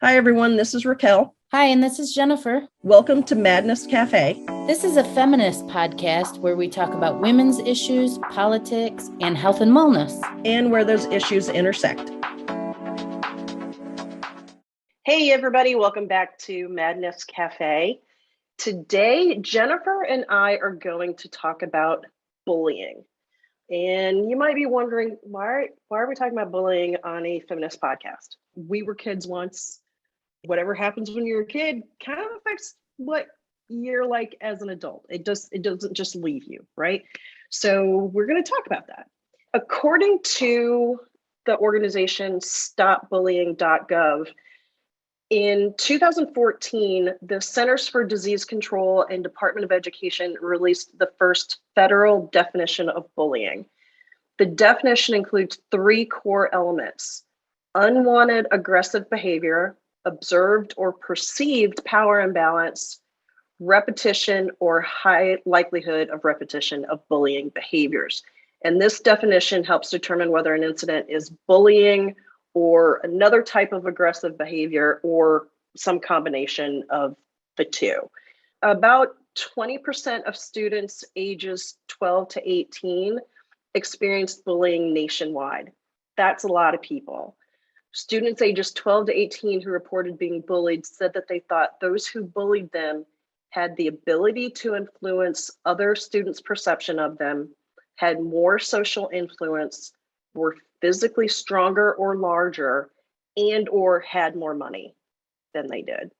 Hi, everyone. This is Raquel. Hi, and this is Jennifer. Welcome to Madness Cafe. This is a feminist podcast where we talk about women's issues, politics, and health and wellness. And where those issues intersect. Hey, everybody. Welcome back to Madness Cafe. Today, Jennifer and I are going to talk about bullying. And you might be wondering, why are we talking about bullying on a feminist podcast? We were kids once. Whatever happens when you're a kid kind of affects what you're like as an adult. It doesn't just leave you, right? So we're going to talk about that. According to the organization stopbullying.gov, in 2014, the Centers for Disease Control and Department of Education released the first federal definition of bullying. The definition includes three core elements: unwanted aggressive behavior, observed or perceived power imbalance, repetition or high likelihood of repetition of bullying behaviors. And this definition helps determine whether an incident is bullying or another type of aggressive behavior or some combination of the two. About 20% of students ages 12 to 18 experienced bullying nationwide. That's a lot of people. Students ages 12 to 18 who reported being bullied said that they thought those who bullied them had the ability to influence other students' perception of them, had more social influence, were physically stronger or larger, and or had more money than they did.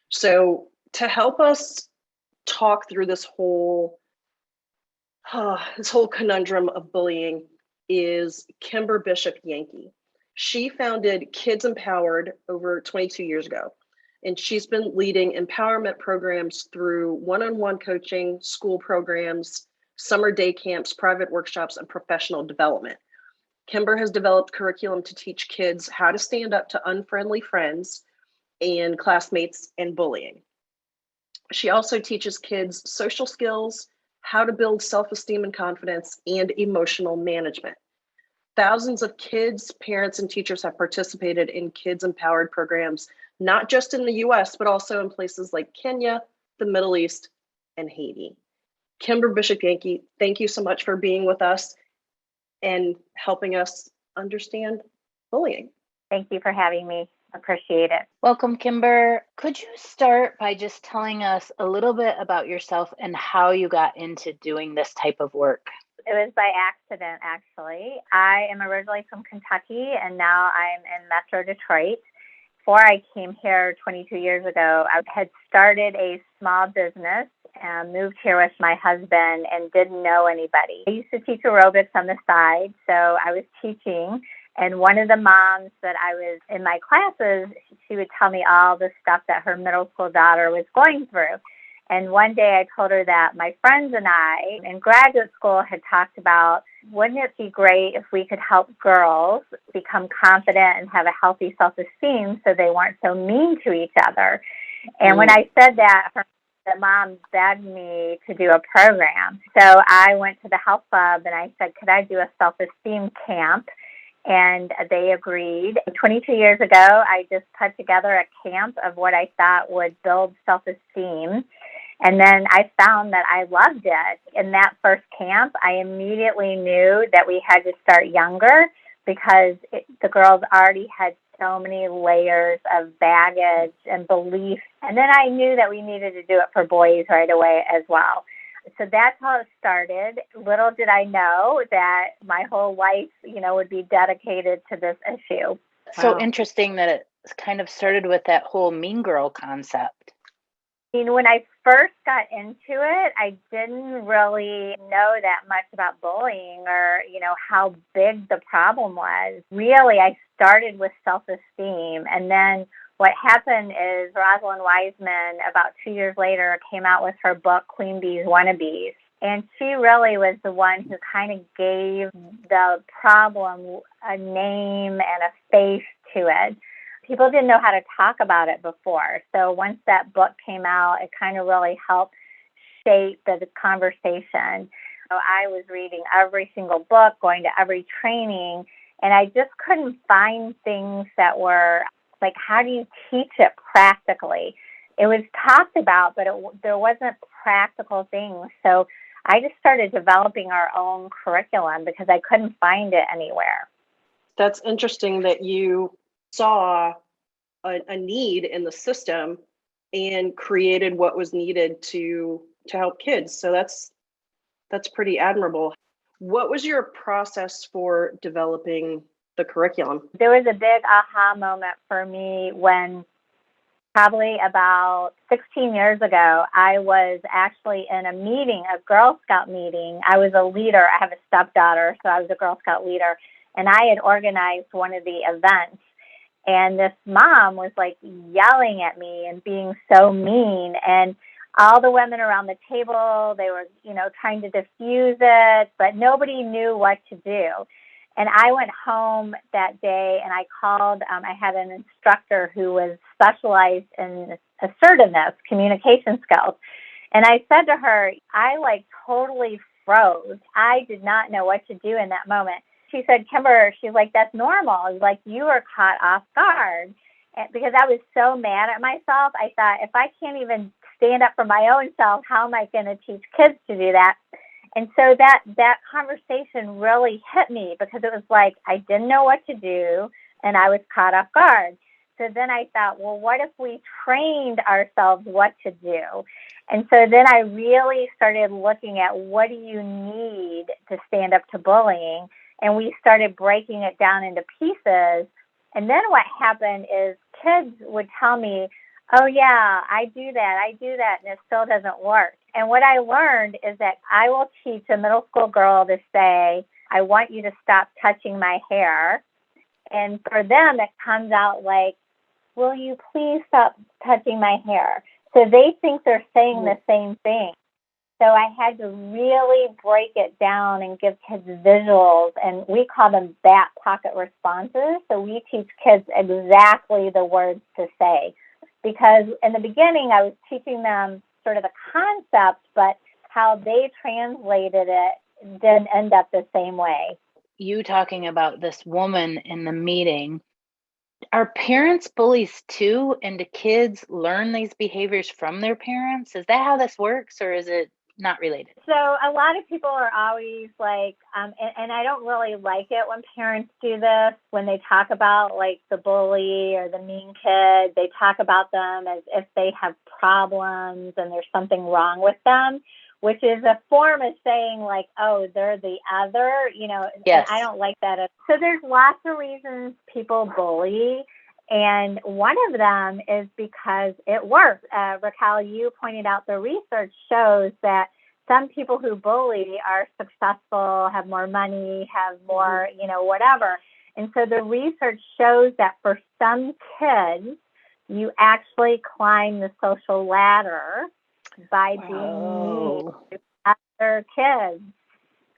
So to help us talk through this whole conundrum of bullying is Kimber Bishop-Yanke. She founded Kids Empowered over 22 years ago, and she's been leading empowerment programs through one-on-one coaching, school programs, summer day camps, private workshops, and professional development. Kimber has developed curriculum to teach kids how to stand up to unfriendly friends and classmates and bullying. She also teaches kids social skills, how to build self-esteem and confidence, and emotional management. Thousands of kids, parents, and teachers have participated in Kids Empowered programs, not just in the US, but also in places like Kenya, the Middle East, and Haiti. Kimber Bishop-Yanke, thank you so much for being with us and helping us understand bullying. Thank you for having me. Appreciate it. Welcome, Kimber. Could you start by just telling us a little bit about yourself and how you got into doing this type of work? It was by accident, actually. I am originally from Kentucky, and now I'm in Metro Detroit. Before I came here 22 years ago, I had started a small business and moved here with my husband and didn't know anybody. I used to teach aerobics on the side, so I was teaching. And one of the moms that I was in my classes, she would tell me all the stuff that her middle school daughter was going through. And one day I told her that my friends and I in graduate school had talked about, wouldn't it be great if we could help girls become confident and have a healthy self-esteem so they weren't so mean to each other? And when I said that, the mom begged me to do a program. So I went to the health club and I said, could I do a self-esteem camp? And they agreed. 22 years ago, I just put together a camp of what I thought would build self-esteem. And then I found that I loved it. In that first camp, I immediately knew that we had to start younger because the girls already had so many layers of baggage and belief. And then I knew that we needed to do it for boys right away as well. So that's how it started. Little did I know that my whole life, would be dedicated to this issue. So interesting that it kind of started with that whole mean girl concept. When I first got into it, I didn't really know that much about bullying or, how big the problem was. Really, I started with self-esteem. And then what happened is Rosalind Wiseman, about 2 years later, came out with her book, Queen Bee's Wannabes. And she really was the one who kind of gave the problem a name and a face to it. People didn't know how to talk about it before. So once that book came out, it kind of really helped shape the conversation. So I was reading every single book, going to every training, and I just couldn't find things that were like, how do you teach it practically? It was talked about, but there wasn't practical things. So I just started developing our own curriculum because I couldn't find it anywhere. That's interesting that you saw a need in the system and created what was needed to help kids. So that's pretty admirable. What was your process for developing the curriculum? There was a big aha moment for me when probably about 16 years ago, I was actually in a meeting, a Girl Scout meeting. I was a leader. I have a stepdaughter, so I was a Girl Scout leader. And I had organized one of the events. And this mom was like yelling at me and being so mean. And all the women around the table, they were, trying to diffuse it, but nobody knew what to do. And I went home that day and I called, I had an instructor who was specialized in assertiveness, communication skills. And I said to her, I totally froze. I did not know what to do in that moment. She said, Kimber, she's like, that's normal. Like, you were caught off guard. And because I was so mad at myself, I thought, if I can't even stand up for my own self, how am I going to teach kids to do that? And so that conversation really hit me because it was like I didn't know what to do and I was caught off guard. So then I thought, well, what if we trained ourselves what to do? And so then I really started looking at what do you need to stand up to bullying? And we started breaking it down into pieces. And then what happened is kids would tell me, oh, yeah, I do that, and it still doesn't work. And what I learned is that I will teach a middle school girl to say, I want you to stop touching my hair. And for them, it comes out like, will you please stop touching my hair? So they think they're saying the same thing. So I had to really break it down and give kids visuals, and we call them back pocket responses. So we teach kids exactly the words to say. Because in the beginning, I was teaching them sort of the concept, but how they translated it didn't end up the same way. You talking about this woman in the meeting, are parents bullies too? And do kids learn these behaviors from their parents? Is that how this works, or is it not related? So a lot of people are always like, and I don't really like it when parents do this, when they talk about like the bully or the mean kid, they talk about them as if they have problems and there's something wrong with them, which is a form of saying like, oh, they're the other, Yes. And I don't like that. So there's lots of reasons people bully. And one of them is because it works. Raquel, you pointed out the research shows that some people who bully are successful, have more money, have more, whatever. And so the research shows that for some kids, you actually climb the social ladder by being mean to other kids.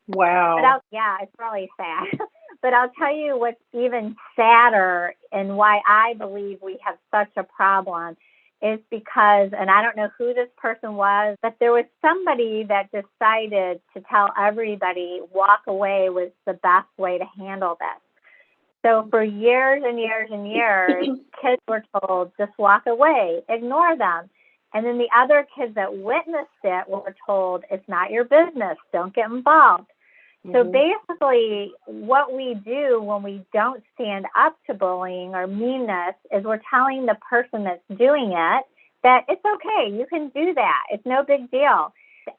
Wow. It's really sad. But I'll tell you what's even sadder and why I believe we have such a problem is because, and I don't know who this person was, but there was somebody that decided to tell everybody walk away was the best way to handle this. So for years and years and years, kids were told, just walk away, ignore them. And then the other kids that witnessed it were told, it's not your business, don't get involved. So basically, what we do when we don't stand up to bullying or meanness is we're telling the person that's doing it that it's okay, you can do that. It's no big deal.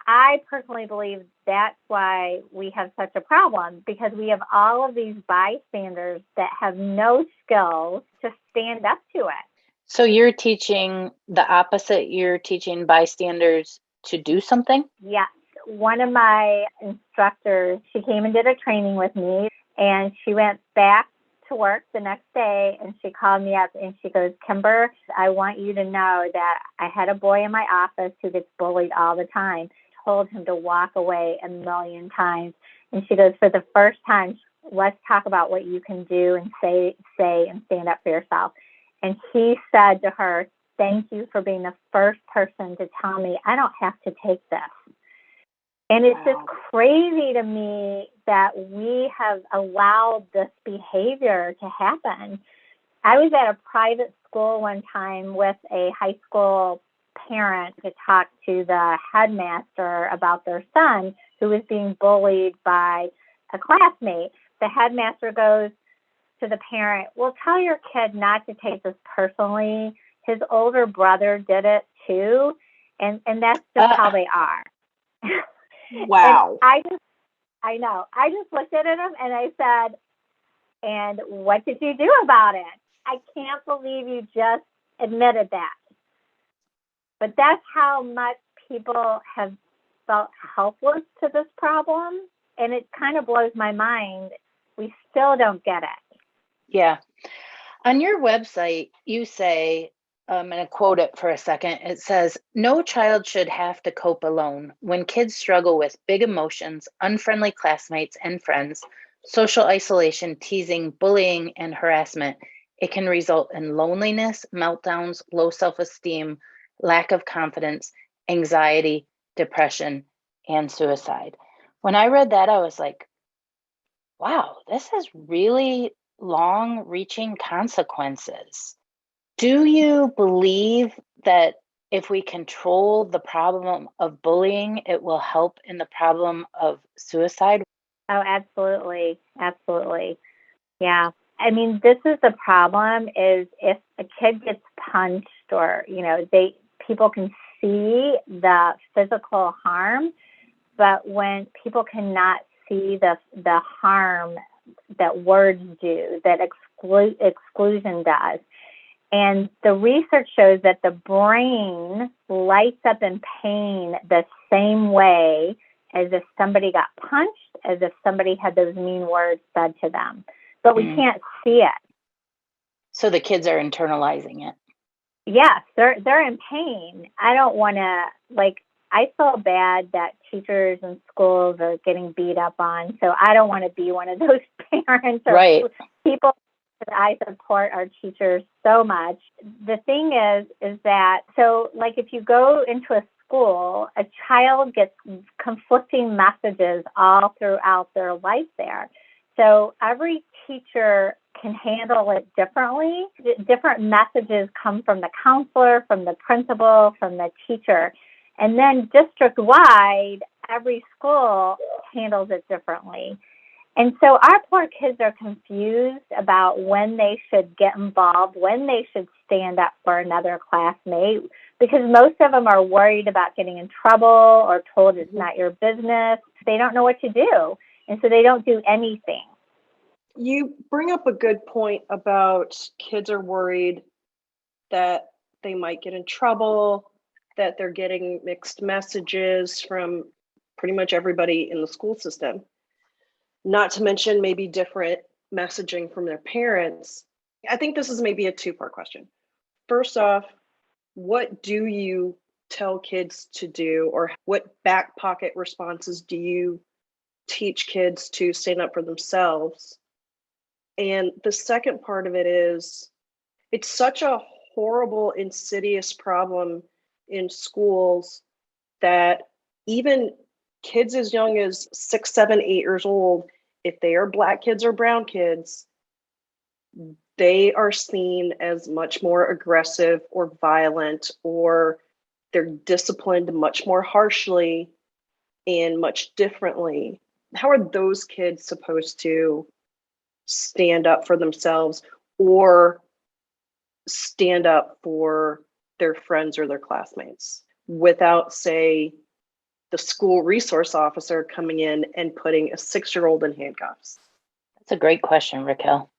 I personally believe that's why we have such a problem, because we have all of these bystanders that have no skills to stand up to it. So you're teaching the opposite. You're teaching bystanders to do something? Yes. One of my instructors, she came and did a training with me, and she went back to work the next day, and she called me up, and she goes, Kimber, I want you to know that I had a boy in my office who gets bullied all the time. Told him to walk away a million times. And she goes, for the first time, let's talk about what you can do and say and stand up for yourself. And he said to her, thank you for being the first person to tell me I don't have to take this. And it's just crazy to me that we have allowed this behavior to happen. I was at a private school one time with a high school parent to talk to the headmaster about their son who was being bullied by a classmate. The headmaster goes to the parent, well, tell your kid not to take this personally. His older brother did it too. And that's just how they are. Wow. I know. I just looked at him and I said, and what did you do about it? I can't believe you just admitted that. But that's how much people have felt helpless to this problem. And it kind of blows my mind. We still don't get it. Yeah. On your website, you say, I'm going to quote it for a second. It says, no child should have to cope alone. When kids struggle with big emotions, unfriendly classmates and friends, social isolation, teasing, bullying, and harassment, it can result in loneliness, meltdowns, low self-esteem, lack of confidence, anxiety, depression, and suicide. When I read that, I was like, wow, this has really long-reaching consequences. Do you believe that if we control the problem of bullying, it will help in the problem of suicide? Oh, absolutely. Absolutely. Yeah. I mean, this is the problem is if a kid gets punched or, people can see the physical harm, but when people cannot see the harm that words do, that exclusion does. And the research shows that the brain lights up in pain the same way as if somebody got punched, as if somebody had those mean words said to them. But we can't see it. So the kids are internalizing it. Yes, they're in pain. I don't want to, I feel bad that teachers and schools are getting beat up on. So I don't want to be one of those parents or people. I support our teachers so much. The thing is that, so if you go into a school, a child gets conflicting messages all throughout their life there. So every teacher can handle it differently. Different messages come from the counselor, from the principal, from the teacher. And then district-wide, every school handles it differently. And so our poor kids are confused about when they should get involved, when they should stand up for another classmate, because most of them are worried about getting in trouble or told it's not your business. They don't know what to do, and so they don't do anything. You bring up a good point about kids are worried that they might get in trouble, that they're getting mixed messages from pretty much everybody in the school system. Not to mention maybe different messaging from their parents. I think this is maybe a two-part question. First off, what do you tell kids to do, or what back pocket responses do you teach kids to stand up for themselves? And the second part of it is, it's such a horrible, insidious problem in schools that even kids as young as 6, 7, 8 years old, if they are Black kids or brown kids, they are seen as much more aggressive or violent, or they're disciplined much more harshly and much differently. How are those kids supposed to stand up for themselves or stand up for their friends or their classmates without, say, the school resource officer coming in and putting a 6-year-old in handcuffs? That's a great question, Raquel.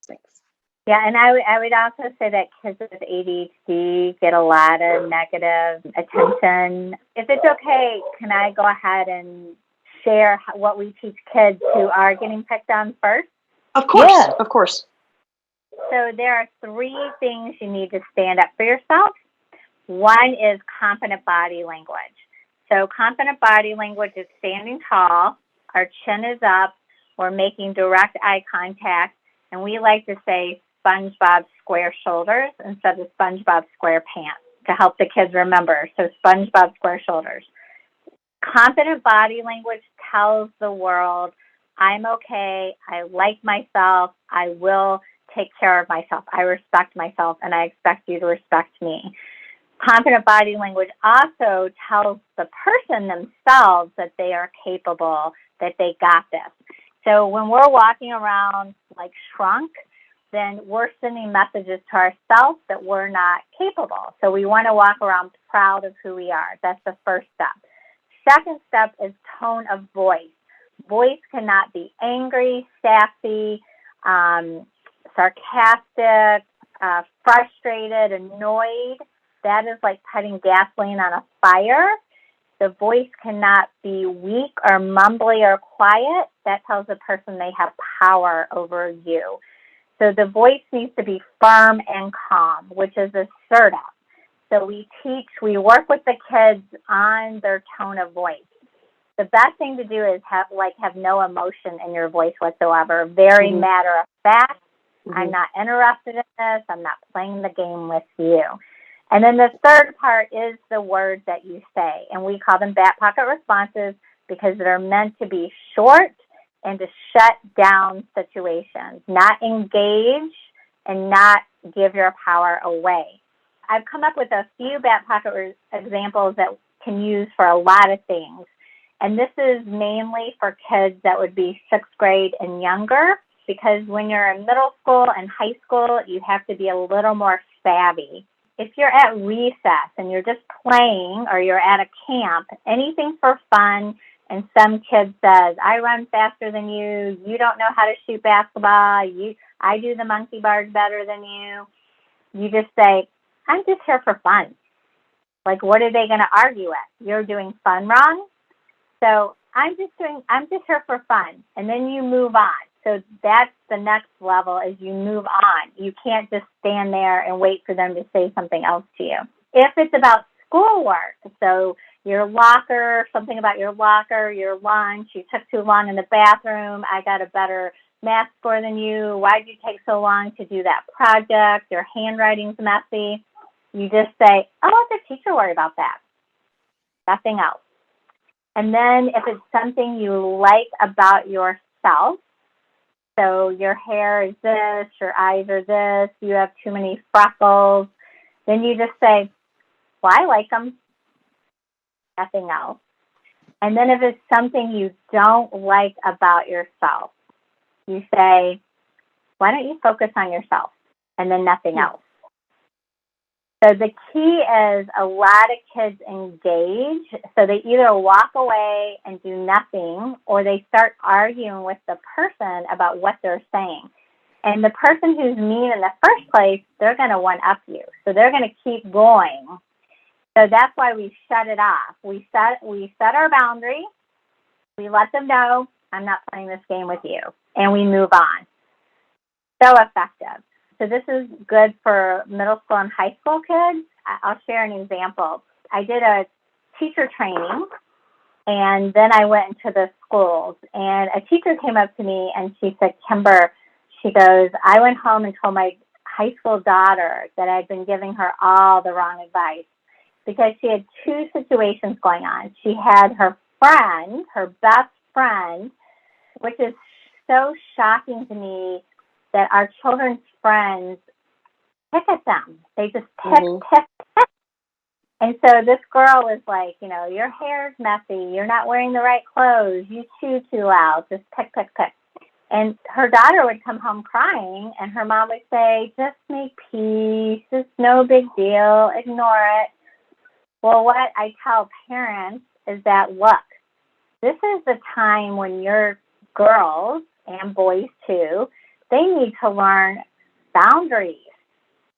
Thanks. Yeah, and I would also say that kids with ADHD get a lot of negative attention. If it's okay, can I go ahead and share what we teach kids who are getting picked on first? Of course, yeah. Of course. So there are 3 things you need to stand up for yourself. One is confident body language. So confident body language is standing tall, our chin is up, we're making direct eye contact, and we like to say SpongeBob square shoulders instead of SpongeBob square pants to help the kids remember. So SpongeBob square shoulders. Confident body language tells the world, I'm okay, I like myself, I will take care of myself. I respect myself, and I expect you to respect me. Confident body language also tells the person themselves that they are capable, that they got this. So when we're walking around like shrunk, then we're sending messages to ourselves that we're not capable. So we want to walk around proud of who we are. That's the first step. Second step is tone of voice. Voice cannot be angry, sassy, sarcastic, frustrated, annoyed. That is like putting gasoline on a fire. The voice cannot be weak or mumbly or quiet. That tells the person they have power over you. So the voice needs to be firm and calm, which is assertive. So we work with the kids on their tone of voice. The best thing to do is have no emotion in your voice whatsoever. Very matter of fact. I'm not interested in this. I'm not playing the game with you. And then the third part is the words that you say. And we call them back pocket responses because they're meant to be short and to shut down situations, not engage and not give your power away. I've come up with a few back pocket examples that can use for a lot of things. And this is mainly for kids that would be 6th grade and younger, because when you're in middle school and high school, you have to be a little more savvy. If you're at recess and you're just playing, or you're at a camp, anything for fun, and some kid says, I run faster than you, you don't know how to shoot basketball, I do the monkey bars better than you, you just say, I'm just here for fun. Like, what are they going to argue at? You're doing fun wrong? So I'm just here for fun. And then you move on. So that's the next level, is you move on. You can't just stand there and wait for them to say something else to you. If it's about schoolwork, so your locker, something about your locker, your lunch, you took too long in the bathroom, I got a better math score than you, why did you take so long to do that project, your handwriting's messy, you just say, oh, let the teacher worry about that. Nothing else. And then if it's something you like about yourself, so your hair is this, your eyes are this, you have too many freckles, then you just say, well, I like them. Nothing else. And then if it's something you don't like about yourself, you say, why don't you focus on yourself? And then nothing else. So the key is a lot of kids engage, so they either walk away and do nothing, or they start arguing with the person about what they're saying. And the person who's mean in the first place, they're going to one-up you. So they're going to keep going. So that's why we shut it off. We set our boundary. We let them know, I'm not playing this game with you. And we move on. So effective. So this is good for middle school and high school kids. I'll share an example. I did a teacher training, and then I went into the schools. And a teacher came up to me, and she said, Kimber, she goes, I went home and told my high school daughter that I'd been giving her all the wrong advice, because she had two situations going on. She had her friend, her best friend, which is so shocking to me that our children's friends pick at them. They just pick. And so this girl is like, your hair's messy. You're not wearing the right clothes. You chew too loud. Just pick. And her daughter would come home crying, and her mom would say, just make peace. It's no big deal. Ignore it. Well, what I tell parents is that, look, this is the time when your girls, and boys too, they need to learn boundaries.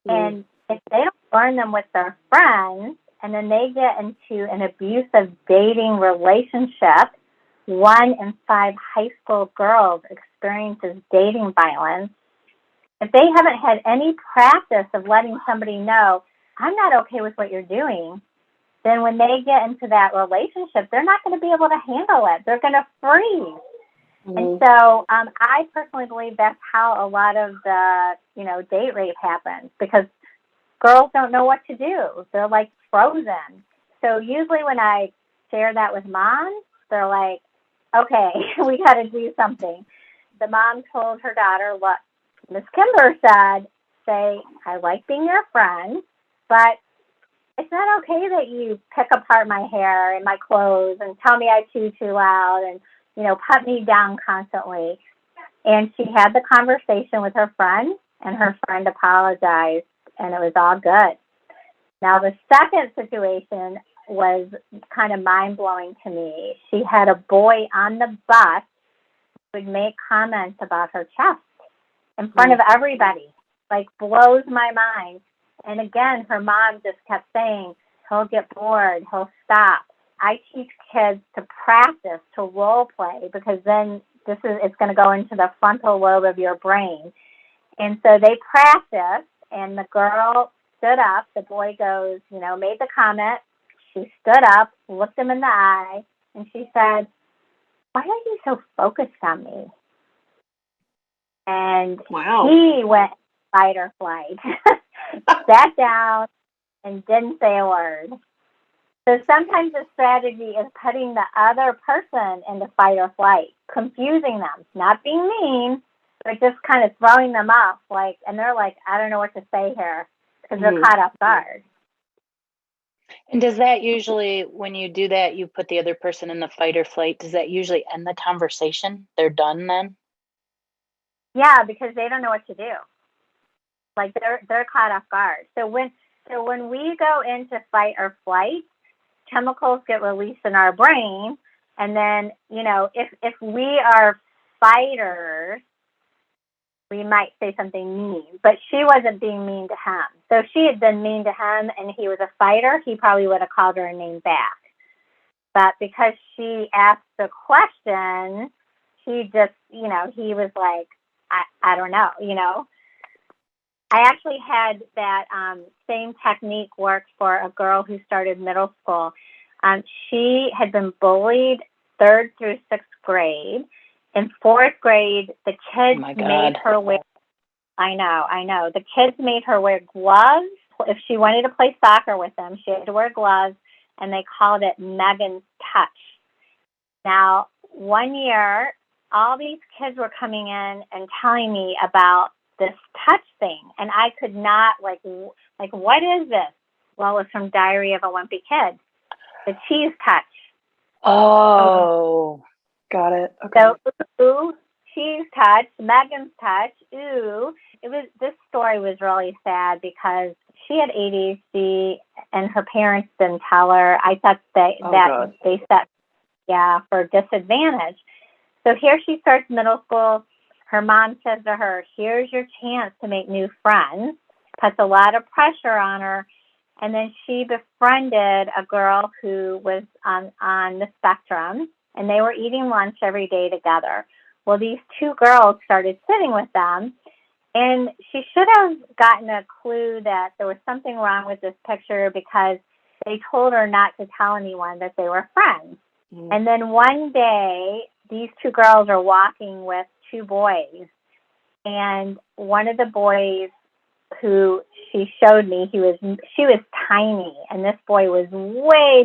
And if they don't learn them with their friends, and then they get into an abusive dating relationship, 1 in 5 high school girls experiences dating violence. If they haven't had any practice of letting somebody know, I'm not okay with what you're doing, then when they get into that relationship, they're not going to be able to handle it. They're going to freeze. And so I personally believe that's how a lot of the, date rape happens, because girls don't know what to do. They're like frozen. So usually when I share that with moms, they're like, okay, we got to do something. The mom told her daughter, look, Miss Kimber said, say, I like being your friend, but it's not okay that you pick apart my hair and my clothes and tell me I chew too loud and, put me down constantly. And she had the conversation with her friend, and her friend apologized, and it was all good. Now, the second situation was kind of mind-blowing to me. She had a boy on the bus who would make comments about her chest in front of everybody, like blows my mind. And again, her mom just kept saying, he'll get bored, he'll stop. I teach kids to practice, to role play, because then it's going to go into the frontal lobe of your brain. And so they practiced, and the girl stood up. The boy goes, made the comment. She stood up, looked him in the eye, and she said, why are you so focused on me? And he went fight or flight, sat down, and didn't say a word. So sometimes the strategy is putting the other person into fight or flight, confusing them, not being mean, but just kind of throwing them off, and they're like, I don't know what to say here, because they're caught off guard. And does that usually, when you do that, you put the other person in the fight or flight, does that usually end the conversation? They're done then? Yeah, because they don't know what to do. They're caught off guard. So when we go into fight or flight, chemicals get released in our brain, and then if we are fighters, we might say something mean. But she wasn't being mean to him. So if she had been mean to him and he was a fighter, he probably would have called her a name back. But because she asked the question, he just he was like, I don't know, I actually had that same technique work for a girl who started middle school. She had been bullied 3rd through 6th grade. In 4th grade, the kids made her wear, I know. The kids made her wear gloves. If she wanted to play soccer with them, she had to wear gloves, and they called it Megan's touch. Now, one year, all these kids were coming in and telling me about this touch thing, and I could not, what is this? Well, it's from Diary of a Wimpy Kid, the cheese touch. Oh, got it. Okay. So, ooh, cheese touch, Megan's touch, ooh. This story was really sad because she had ADHD and her parents didn't tell her. I thought they set, for disadvantage. So here she starts middle school. Her mom says to her, here's your chance to make new friends, puts a lot of pressure on her. And then she befriended a girl who was on the spectrum, and they were eating lunch every day together. Well, these two girls started sitting with them, and she should have gotten a clue that there was something wrong with this picture because they told her not to tell anyone that they were friends. And then one day, these two girls are walking with two boys, and one of the boys who she showed me, she was tiny, and this boy was way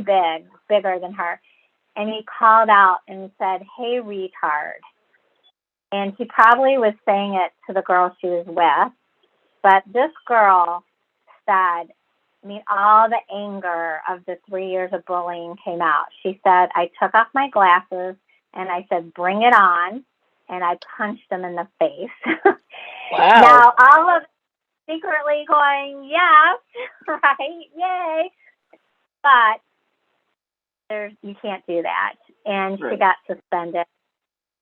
bigger than her, and he called out and said, hey, retard. And he probably was saying it to the girl she was with, but this girl said, all the anger of the 3 years of bullying came out. She said, I took off my glasses, and I said, bring it on, and I punched him in the face. Wow. Now, all of secretly going, yes, right, yay. But you can't do that. And she got suspended.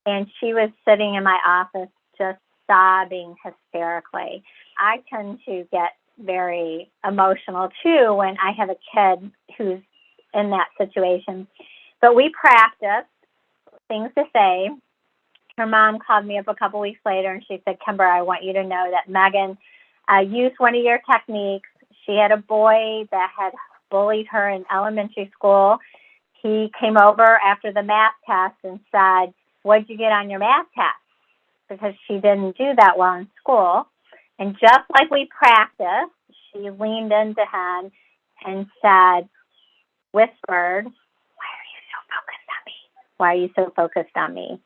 And she was sitting in my office just sobbing hysterically. I tend to get very emotional, too, when I have a kid who's in that situation. But we practice things to say. Her mom called me up a couple weeks later, and she said, Kimber, I want you to know that Megan used one of your techniques. She had a boy that had bullied her in elementary school. He came over after the math test and said, what'd you get on your math test? Because she didn't do that well in school. And just like we practiced, she leaned into him and said, whispered, why are you so focused on me? Why are you so focused on me?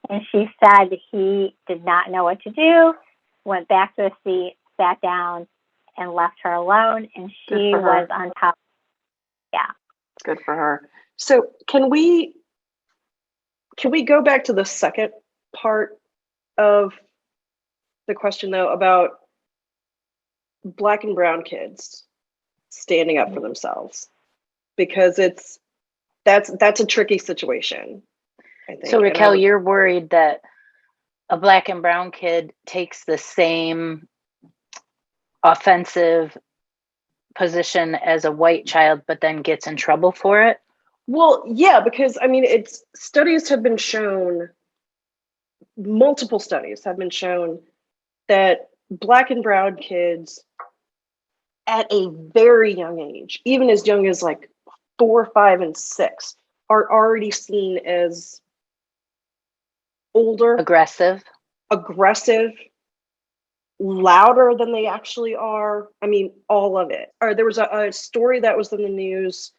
And she said he did not know what to do. went back to a seat, sat down, and left her alone. And she Good for her. was on top. Yeah. Good for her. So can we go back to the second part of the question, though, about Black and brown kids standing up for themselves? Because that's a tricky situation, I think. So Raquel, you're worried that a Black and brown kid takes the same offensive position as a white child, but then gets in trouble for it? Well, yeah, because I mean, studies have been shown, multiple studies have been shown that Black and brown kids at a very young age, even as young as like 4, 5, and 6, are already seen as older, Aggressive, louder than they actually are. I mean, all of it. Or there was a story that was in the news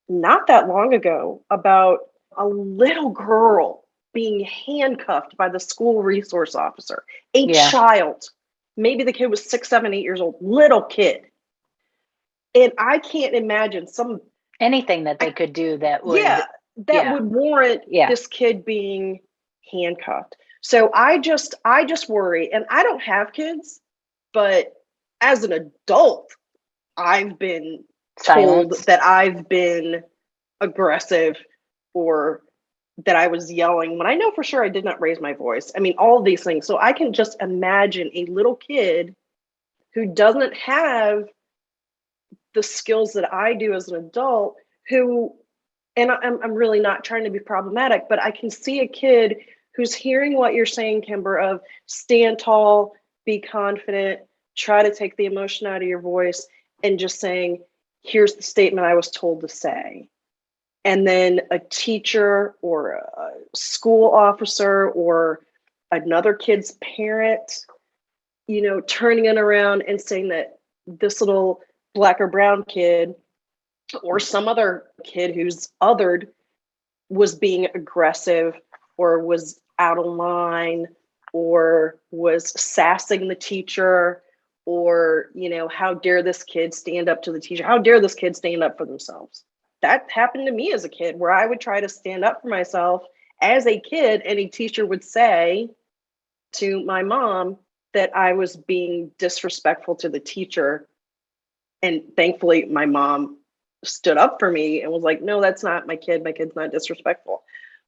not that long ago about a little girl being handcuffed by the school resource officer. A child, maybe the kid was 6, 7, 8 years old, little kid. And I can't imagine anything that they could do that would would warrant this kid being handcuffed. So I just worry, and I don't have kids, but as an adult, I've been told that I've been aggressive or that I was yelling when I know for sure I did not raise my voice. I mean, all of these things. So I can just imagine a little kid who doesn't have the skills that I do as an adult, who, and I'm really not trying to be problematic, but I can see a kid who's hearing what you're saying, Kimber, of stand tall, be confident, try to take the emotion out of your voice, and just saying, here's the statement I was told to say. And then a teacher or a school officer or another kid's parent, turning it around and saying that this little Black or brown kid or some other kid who's othered was being aggressive or was out of line or was sassing the teacher, or, how dare this kid stand up to the teacher? How dare this kid stand up for themselves? That happened to me as a kid, where I would try to stand up for myself as a kid, and a teacher would say to my mom that I was being disrespectful to the teacher. And thankfully, my mom stood up for me and was like, no, that's not my kid. My kid's not disrespectful.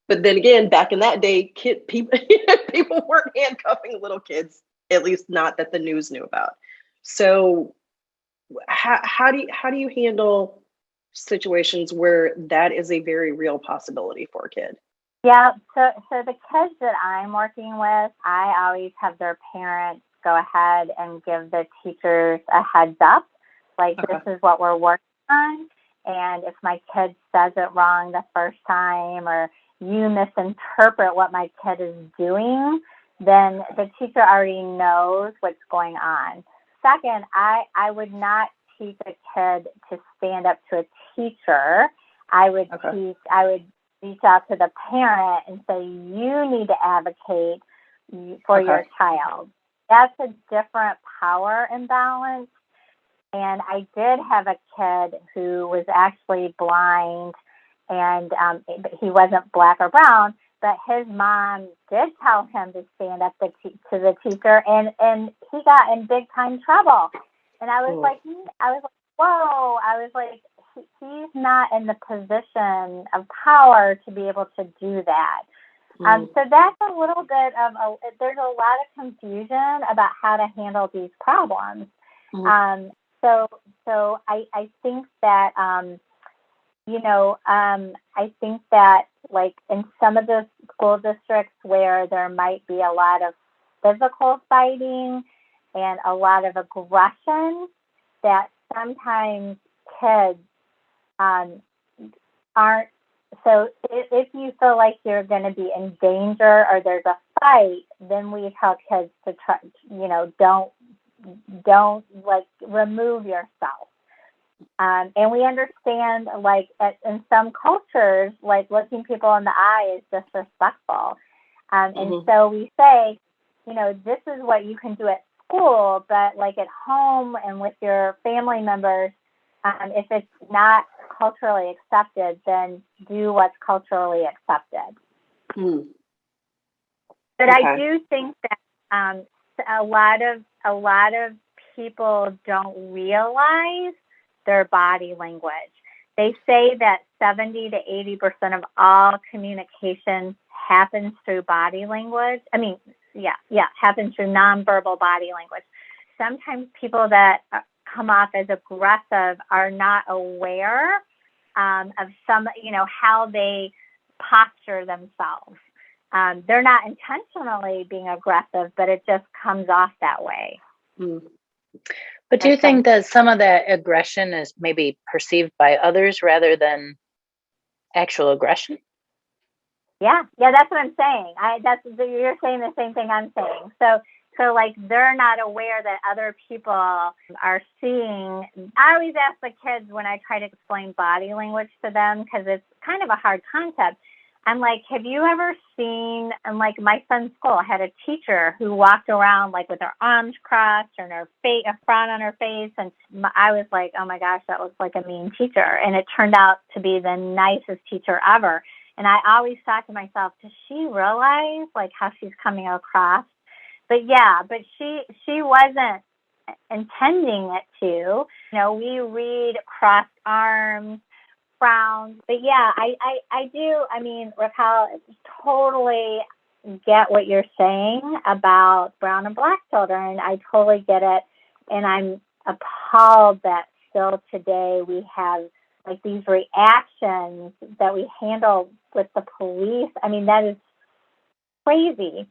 But then again, back in that day, people weren't handcuffing little kids, at least not that the news knew about. So how do you handle situations where that is a very real possibility for a kid? Yeah, so the kids that I'm working with, I always have their parents go ahead and give the teachers a heads up. Like, this is what we're working on. And if my kid says it wrong the first time, or you misinterpret what my kid is doing, then the teacher already knows what's going on. Second, I would not teach a kid to stand up to a teacher. I would reach out to the parent and say, you need to advocate for your child. That's a different power imbalance. And I did have a kid who was actually blind, and he wasn't Black or brown, but his mom did tell him to stand up to the teacher, and he got in big time trouble. And I was like, whoa! I was like, he's not in the position of power to be able to do that. So that's a little bit of there's a lot of confusion about how to handle these problems. So I think that, I think that, like, in some of the school districts where there might be a lot of physical fighting and a lot of aggression, that sometimes kids aren't. So if you feel like you're going to be in danger or there's a fight, then we tell kids to try, don't like remove yourself. And we understand, like, in some cultures, like, looking people in the eye is disrespectful. And so we say, this is what you can do at school, but like at home and with your family members, if it's not culturally accepted, then do what's culturally accepted. But Okay. I do think that a lot of people don't realize their body language. They say that 70 to 80% of all communication happens through body language. Happens through nonverbal body language. Sometimes people that come off as aggressive are not aware of how they posture themselves. They're not intentionally being aggressive, but it just comes off that way. But do you think that some of that aggression is maybe perceived by others rather than actual aggression? Yeah, that's what I'm saying. You're saying the same thing I'm saying. So like they're not aware that other people are seeing. I always ask the kids when I try to explain body language to them, because it's kind of a hard concept. I'm like, have you ever seen, and like my son's school had a teacher who walked around like with her arms crossed and her face, a frown on her face. And I was like, oh my gosh, that looks like a mean teacher. And it turned out to be the nicest teacher ever. And I always thought to myself, does she realize like how she's coming across? But she wasn't intending it to. We read crossed arms, frowns. But yeah, I do. I mean, Raquel, totally get what you're saying about brown and black children. I totally get it. And I'm appalled that still today we have like these reactions that we handle with the police. I mean, that is crazy.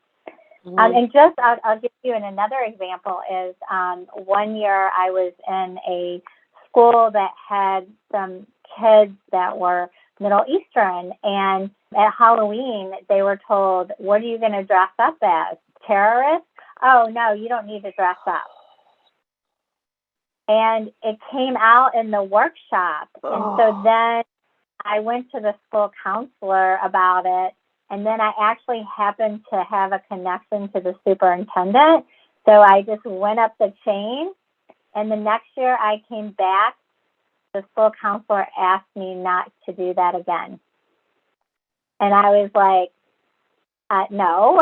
And just, I'll give you another example is one year I was in a school that had some kids that were Middle Eastern, and at Halloween they were told, what are you going to dress up as? Terrorists? Oh, no, you don't need to dress up. And it came out in the workshop. And so then I went to the school counselor about it. And then I actually happened to have a connection to the superintendent. So I just went up the chain. And the next year I came back, the school counselor asked me not to do that again. And I was like, no,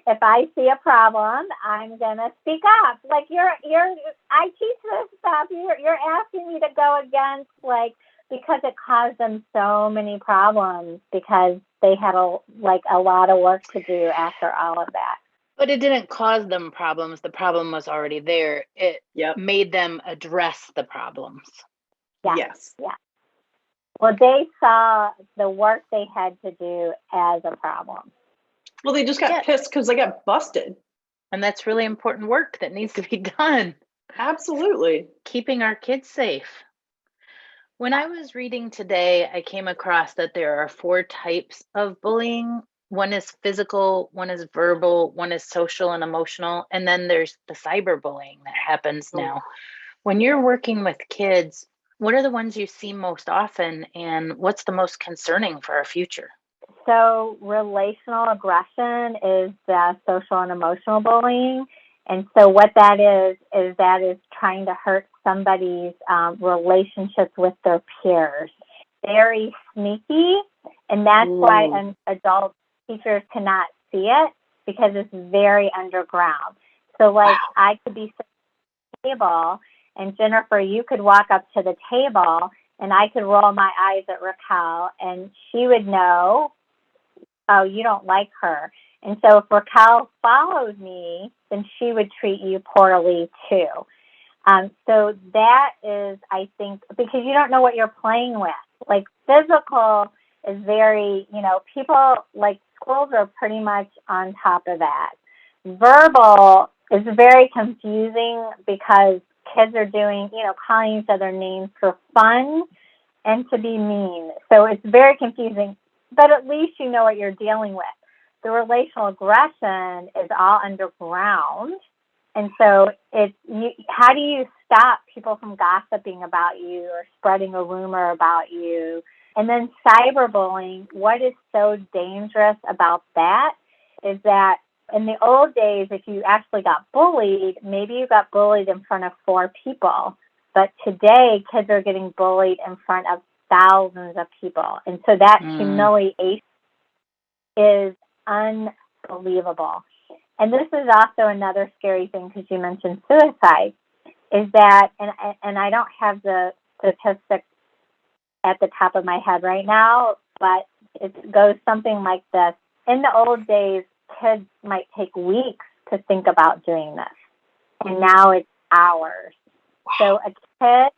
if I see a problem, I'm going to speak up. Like I teach this stuff. You're asking me to go against, like, because it caused them so many problems because they had a lot of work to do after all of that. But it didn't cause them problems. The problem was already there. It made them address the problems. Yeah. Yes. Yeah. Well, they saw the work they had to do as a problem. Well, they just got pissed because they got busted. And that's really important work that needs to be done. Absolutely. Keeping our kids safe. When I was reading today, I came across that there are 4 types of bullying. One is physical, one is verbal, one is social and emotional, and then there's the cyberbullying that happens now. When you're working with kids, what are the ones you see most often, and what's the most concerning for our future? So relational aggression is the social and emotional bullying. And so what that is trying to hurt somebody's relationships with their peers. Very sneaky, and that's why adult teachers cannot see it, because it's very underground. So like I could be sitting at the table, and Jennifer, you could walk up to the table, and I could roll my eyes at Raquel, and she would know, oh, you don't like her. And so if Raquel follows me, then she would treat you poorly too. So that is, I think, because you don't know what you're playing with. Like physical is very, people like schools are pretty much on top of that. Verbal is very confusing because kids are doing, calling each other names for fun and to be mean. So it's very confusing, but at least you know what you're dealing with. The relational aggression is all underground. And so how do you stop people from gossiping about you or spreading a rumor about you? And then cyberbullying, what is so dangerous about that is that In the old days, if you actually got bullied, maybe you got bullied in front of 4 people. But today, kids are getting bullied in front of thousands of people. And so that humiliation is unbelievable. And this is also another scary thing, because you mentioned suicide, is that, and I don't have the statistics at the top of my head right now, but it goes something like this. In the old days, kids might take weeks to think about doing this. And now it's hours. So a kid,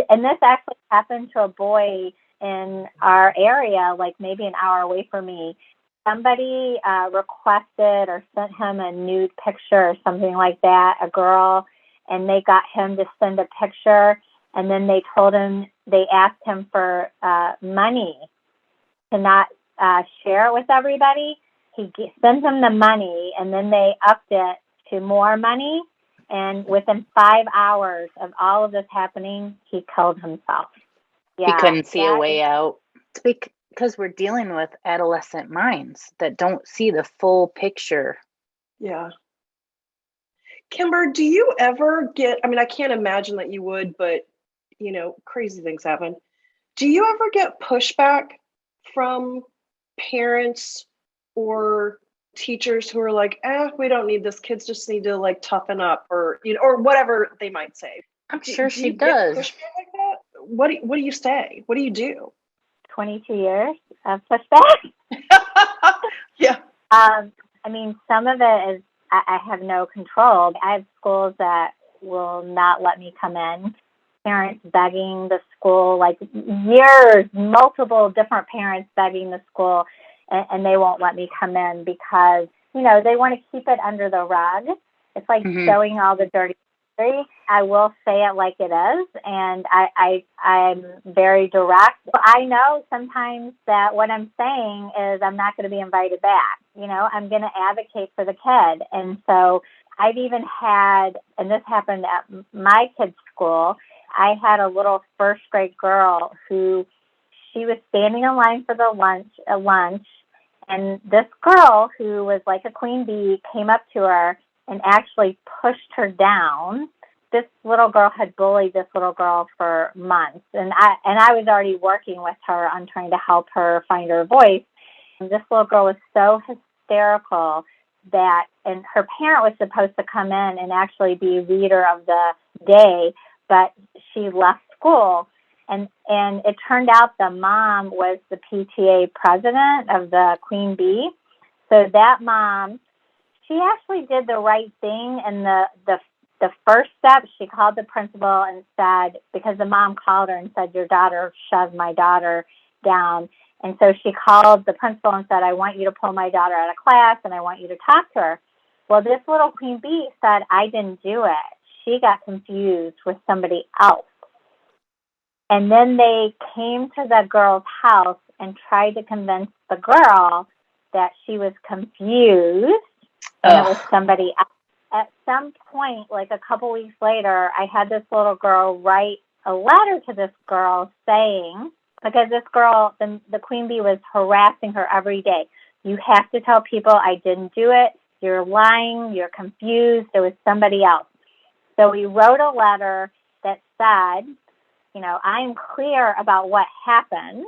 and this actually happened to a boy in our area, like maybe an hour away from me. Somebody requested or sent him a nude picture or something like that, a girl, and they got him to send a picture. And then they asked him for money to not share it with everybody. He sent them the money, and then they upped it to more money. And within 5 hours of all of this happening, he killed himself. He couldn't see a way out. It's because we're dealing with adolescent minds that don't see the full picture. Yeah. Kimber, do you ever get, I mean, I can't imagine that you would, but, crazy things happen. Do you ever get pushback from parents or teachers who are like, we don't need this. Kids just need to like toughen up, or, or whatever they might say? I'm sure she does. Get pushback like that? What do you say? What do you do? 22 years of pushback. Yeah. I mean, some of it is I have no control. I have schools that will not let me come in. Parents begging the school, like years, multiple different parents begging the school, and they won't let me come in because, they want to keep it under the rug. It's like showing all the dirty laundry. I will say it like it is, and I'm very direct. But I know sometimes that what I'm saying is I'm not going to be invited back. I'm going to advocate for the kid. And so I've even had, and this happened at my kid's school, I had a little first grade girl who, she was standing in line for the lunch, and this girl who was like a queen bee came up to her and actually pushed her down. This little girl had bullied this little girl for months, and I was already working with her on trying to help her find her voice. And this little girl was so hysterical that, and her parent was supposed to come in and actually be leader of the day, but she left school. And it turned out the mom was the PTA president of the Queen Bee. So that mom, she actually did the right thing. And the first step, she called the principal and said, because the mom called her and said, your daughter shoved my daughter down. And so she called the principal and said, I want you to pull my daughter out of class and I want you to talk to her. Well, this little Queen Bee said, I didn't do it. She got confused with somebody else. And then they came to the girl's house and tried to convince the girl that she was confused and it was somebody else. At some point, like a couple weeks later, I had this little girl write a letter to this girl saying, because this girl, the Queen Bee was harassing her every day. You have to tell people I didn't do it. You're lying. You're confused. It was somebody else. So we wrote a letter that said, I'm clear about what happened.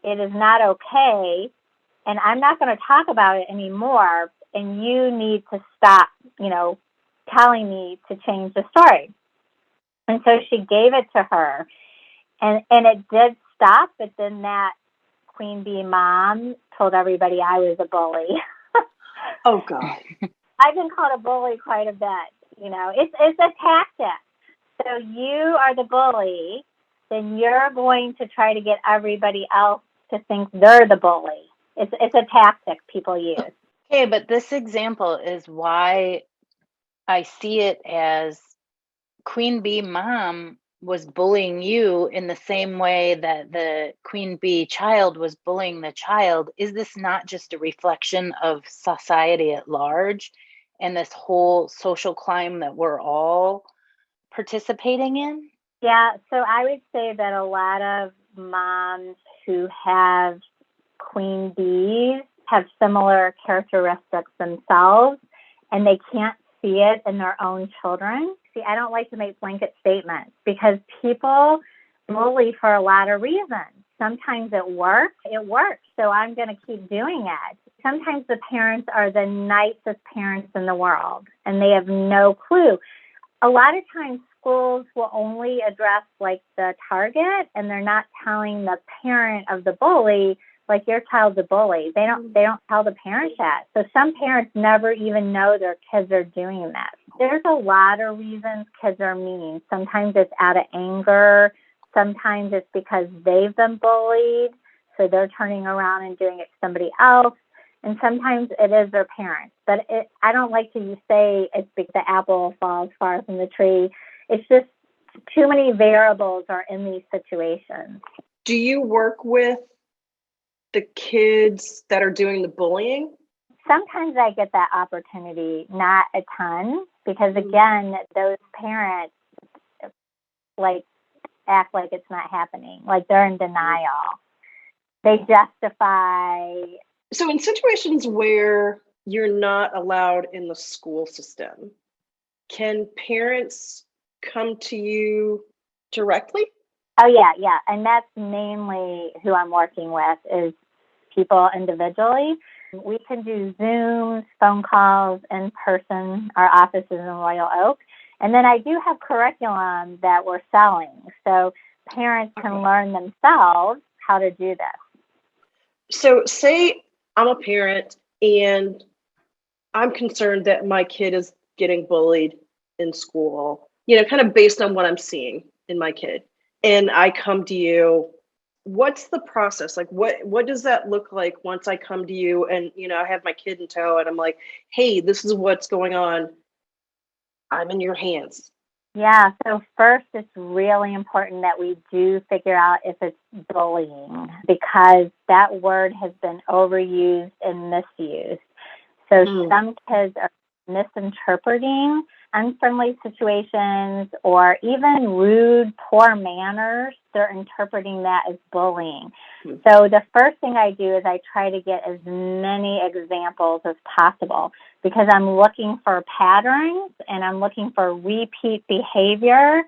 It is not okay. And I'm not going to talk about it anymore. And you need to stop, telling me to change the story. And so she gave it to her. And it did stop. But then that Queen Bee mom told everybody I was a bully. Oh, God. I've been called a bully quite a bit. It's a tactic. So you are the bully, then you're going to try to get everybody else to think they're the bully. It's a tactic people use. Okay, but this example is why I see it as Queen Bee mom was bullying you in the same way that the Queen Bee child was bullying the child. Is this not just a reflection of society at large and this whole social climb that we're all participating in? Yeah, so I would say that a lot of moms who have queen bees have similar characteristics themselves and they can't see it in their own children. See, I don't like to make blanket statements because people bully for a lot of reasons. Sometimes it works, so I'm going to keep doing it. Sometimes the parents are the nicest parents in the world and they have no clue. A lot of times schools will only address like the target and they're not telling the parent of the bully, like your child's a bully. They don't tell the parent that. So some parents never even know their kids are doing that. There's a lot of reasons kids are mean. Sometimes it's out of anger. Sometimes it's because they've been bullied, so they're turning around and doing it to somebody else. And sometimes it is their parents. But I don't like to say it's because the apple falls far from the tree. It's just too many variables are in these situations. Do you work with the kids that are doing the bullying? Sometimes I get that opportunity, not a ton, because again, those parents like act like it's not happening, like they're in denial. They justify. So in situations where you're not allowed in the school system, can parents come to you directly? Oh, yeah. And that's mainly who I'm working with is people individually. We can do Zooms, phone calls, in person. Our office is in Royal Oak. And then I do have curriculum that we're selling. So parents can learn themselves how to do this. So say I'm a parent and I'm concerned that my kid is getting bullied in school, kind of based on what I'm seeing in my kid. And I come to you. What's the process? Like, what does that look like once I come to you and, I have my kid in tow and I'm like, hey, this is what's going on. I'm in your hands. Yeah. So first, it's really important that we do figure out if it's bullying because that word has been overused and misused. So some kids are misinterpreting unfriendly situations or even rude, poor manners. They're interpreting that as bullying. So the first thing I do is I try to get as many examples as possible because I'm looking for patterns and I'm looking for repeat behavior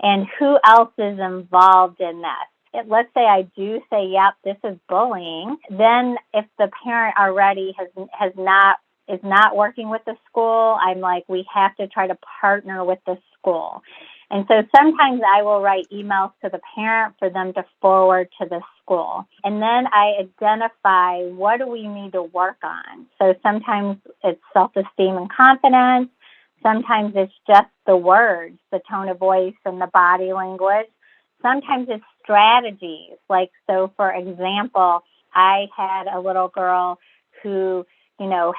and who else is involved in this. Let's say I do say, yep, this is bullying. Then if the parent already is not working with the school, I'm like, we have to try to partner with the school. And so sometimes I will write emails to the parent for them to forward to the school. And then I identify what do we need to work on. So sometimes it's self-esteem and confidence. Sometimes it's just the words, the tone of voice and the body language. Sometimes it's strategies. Like, so for example, I had a little girl who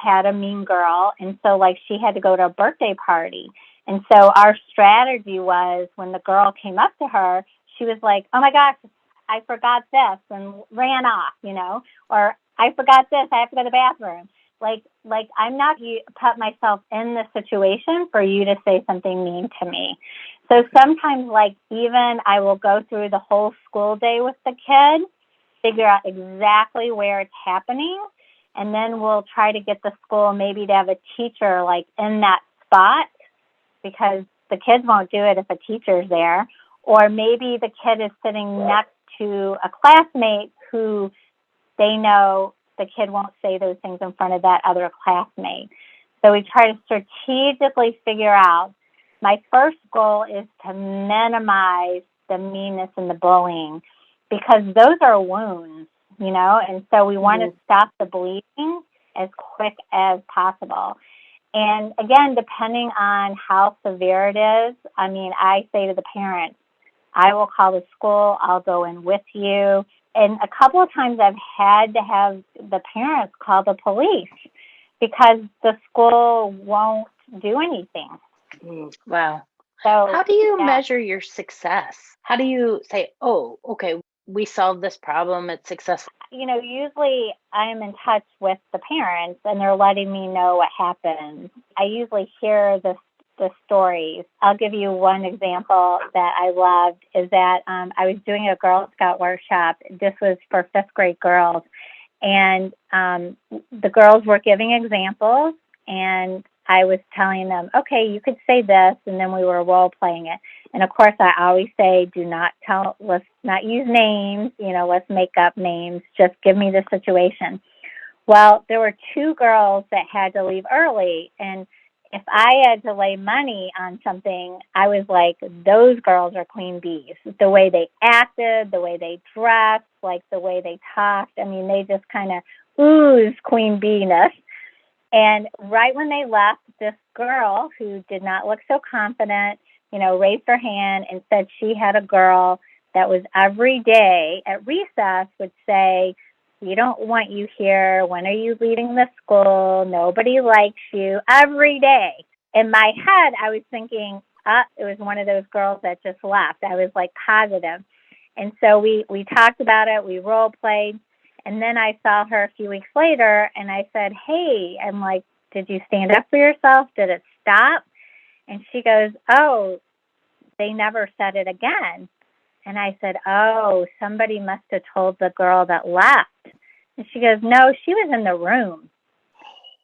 had a mean girl. And so like she had to go to a birthday party. And so our strategy was when the girl came up to her, she was like, oh my gosh, I forgot this and ran off, or I forgot this, I have to go to the bathroom. Like I'm not put myself in the situation for you to say something mean to me. So sometimes like even I will go through the whole school day with the kid, figure out exactly where it's happening. And then we'll try to get the school maybe to have a teacher like in that spot because the kids won't do it if a teacher's there. Or maybe the kid is sitting next to a classmate who they know the kid won't say those things in front of that other classmate. So we try to strategically figure out. My first goal is to minimize the meanness and the bullying because those are wounds. And so we want to stop the bleeding as quick as possible. And again, depending on how severe it is, I say to the parents, I will call the school, I'll go in with you. And a couple of times I've had to have the parents call the police because the school won't do anything. Wow. So how do you measure your success? How do you say, oh, okay, we solved this problem, it's successful? Usually I'm in touch with the parents and they're letting me know what happened. I usually hear the stories. I'll give you one example that I loved is that I was doing a Girl Scout workshop. This was for 5th grade girls. And the girls were giving examples, and I was telling them, okay, you could say this, and then we were role playing it. And of course, I always say, let's not use names, let's make up names, just give me the situation. Well, there were two girls that had to leave early, and if I had to lay money on something, I was like, those girls are queen bees. The way they acted, the way they dressed, like the way they talked. I mean, they just kind of ooze queen bee-ness. And right when they left, this girl who did not look so confident, raised her hand and said she had a girl that was every day at recess would say, we don't want you here. When are you leaving the school? Nobody likes you. Every day. In my head, I was thinking, it was one of those girls that just left. I was like positive. And so we talked about it. We role played. And then I saw her a few weeks later and I said, hey, I'm like, did you stand up for yourself? Did it stop? And she goes, oh, they never said it again. And I said, oh, somebody must have told the girl that left. And she goes, no, she was in the room.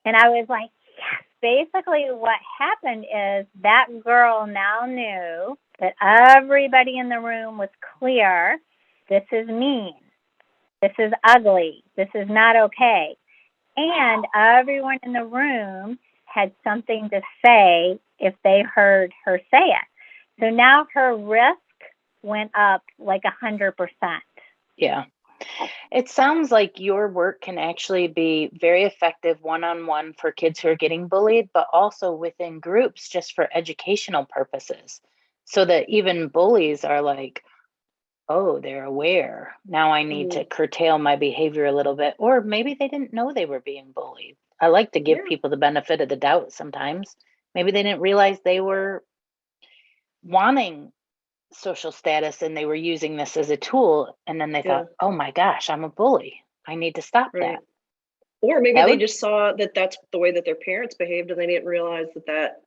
And I was like, yes. Basically what happened is that girl now knew that everybody in the room was clear. This is mean. This is ugly. This is not okay. And everyone in the room had something to say if they heard her say it. So now her risk went up like 100%. Yeah. It sounds like your work can actually be very effective one-on-one for kids who are getting bullied, but also within groups just for educational purposes. So that even bullies are like, oh, they're aware. Now I need to curtail my behavior a little bit. Or maybe they didn't know they were being bullied. I like to give people the benefit of the doubt sometimes. Maybe they didn't realize they were wanting social status and they were using this as a tool. And then they thought, oh my gosh, I'm a bully. I need to stop that. Or maybe they just saw that that's the way that their parents behaved and they didn't realize that that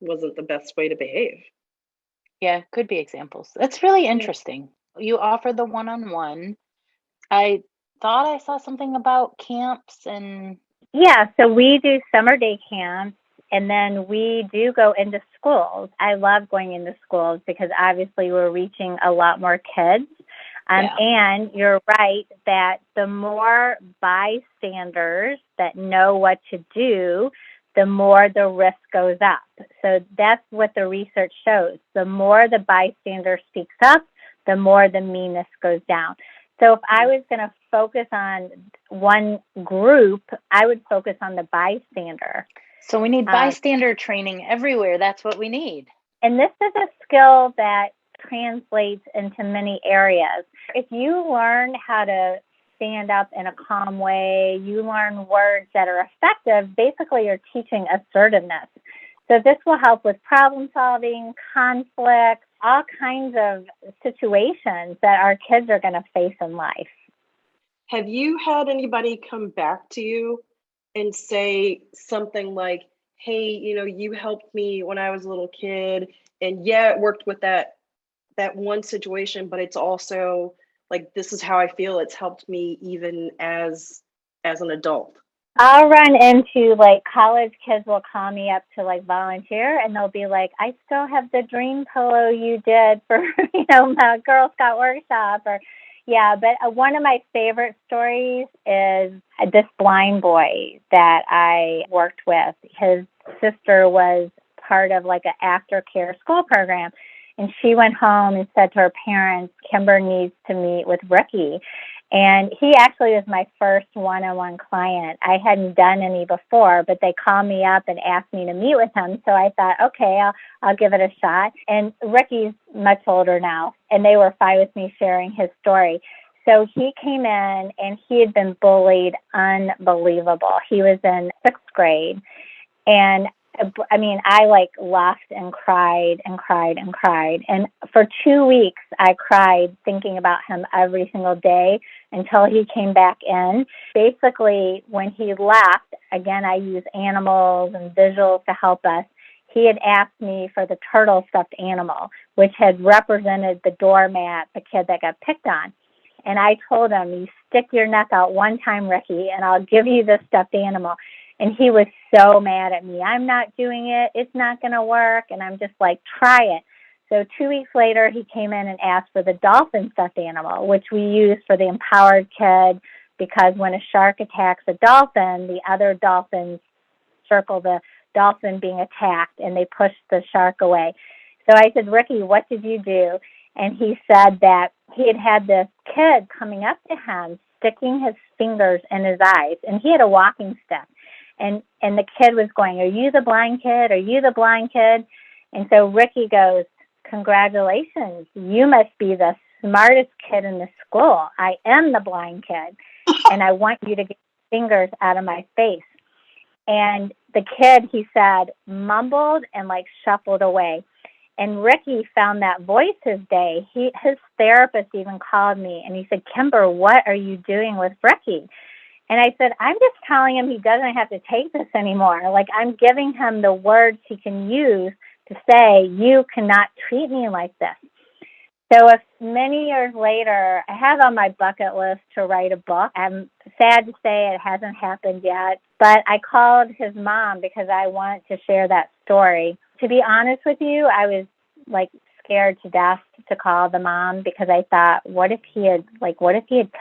wasn't the best way to behave. Yeah, could be examples. That's really interesting. You offer the one-on-one. I thought I saw something about camps and... Yeah, so we do summer day camps, and then we do go into schools. I love going into schools because obviously we're reaching a lot more kids. And you're right that the more bystanders that know what to do, the more the risk goes up. So that's what the research shows. The more the bystander speaks up, the more the meanness goes down. So if I was going to focus on one group, I would focus on the bystander. So we need bystander training everywhere. That's what we need. And this is a skill that translates into many areas. If you learn how to stand up in a calm way, you learn words that are effective, basically you're teaching assertiveness. So this will help with problem solving, conflict, all kinds of situations that our kids are going to face in life. Have you had anybody come back to you and say something like, hey, you helped me when I was a little kid, and it worked with that one situation, but it's also like, this is how I feel. It's helped me even as an adult. I'll run into like college kids will call me up to like volunteer, and they'll be like, I still have the dream pillow you did for, my Girl Scout workshop. Or but one of my favorite stories is this blind boy that I worked with. His sister was part of like an aftercare school program. And she went home and said to her parents, Kimber needs to meet with Ricky. And he actually was my first one-on-one client. I hadn't done any before, but they called me up and asked me to meet with him. So I thought, okay, I'll give it a shot. And Ricky's much older now, and they were fine with me sharing his story. So he came in, and he had been bullied unbelievable. He was in 6th grade. And I like laughed and cried and cried and cried. And for 2 weeks, I cried thinking about him every single day until he came back in. Basically, when he left, again, I use animals and visuals to help us. He had asked me for the turtle stuffed animal, which had represented the doormat, the kid that got picked on. And I told him, you stick your neck out one time, Ricky, and I'll give you the stuffed animal. And he was so mad at me. I'm not doing it. It's not going to work. And I'm just like, try it. So 2 weeks later, he came in and asked for the dolphin stuffed animal, which we use for the empowered kid, because when a shark attacks a dolphin, the other dolphins circle the dolphin being attacked, and they push the shark away. So I said, Ricky, what did you do? And he said that he had this kid coming up to him, sticking his fingers in his eyes, and he had a walking stick. And the kid was going, are you the blind kid? Are you the blind kid? And so Ricky goes, congratulations, you must be the smartest kid in the school. I am the blind kid, and I want you to get your fingers out of my face. And the kid, he said, mumbled and like shuffled away. And Ricky found that voice his day. His therapist even called me, and he said, Kimber, what are you doing with Ricky? And I said, I'm just telling him he doesn't have to take this anymore. Like, I'm giving him the words he can use to say, you cannot treat me like this. So many years later, I have on my bucket list to write a book. I'm sad to say it hasn't happened yet, but I called his mom because I want to share that story. To be honest with you, I was like scared to death to call the mom, because I thought, what if he had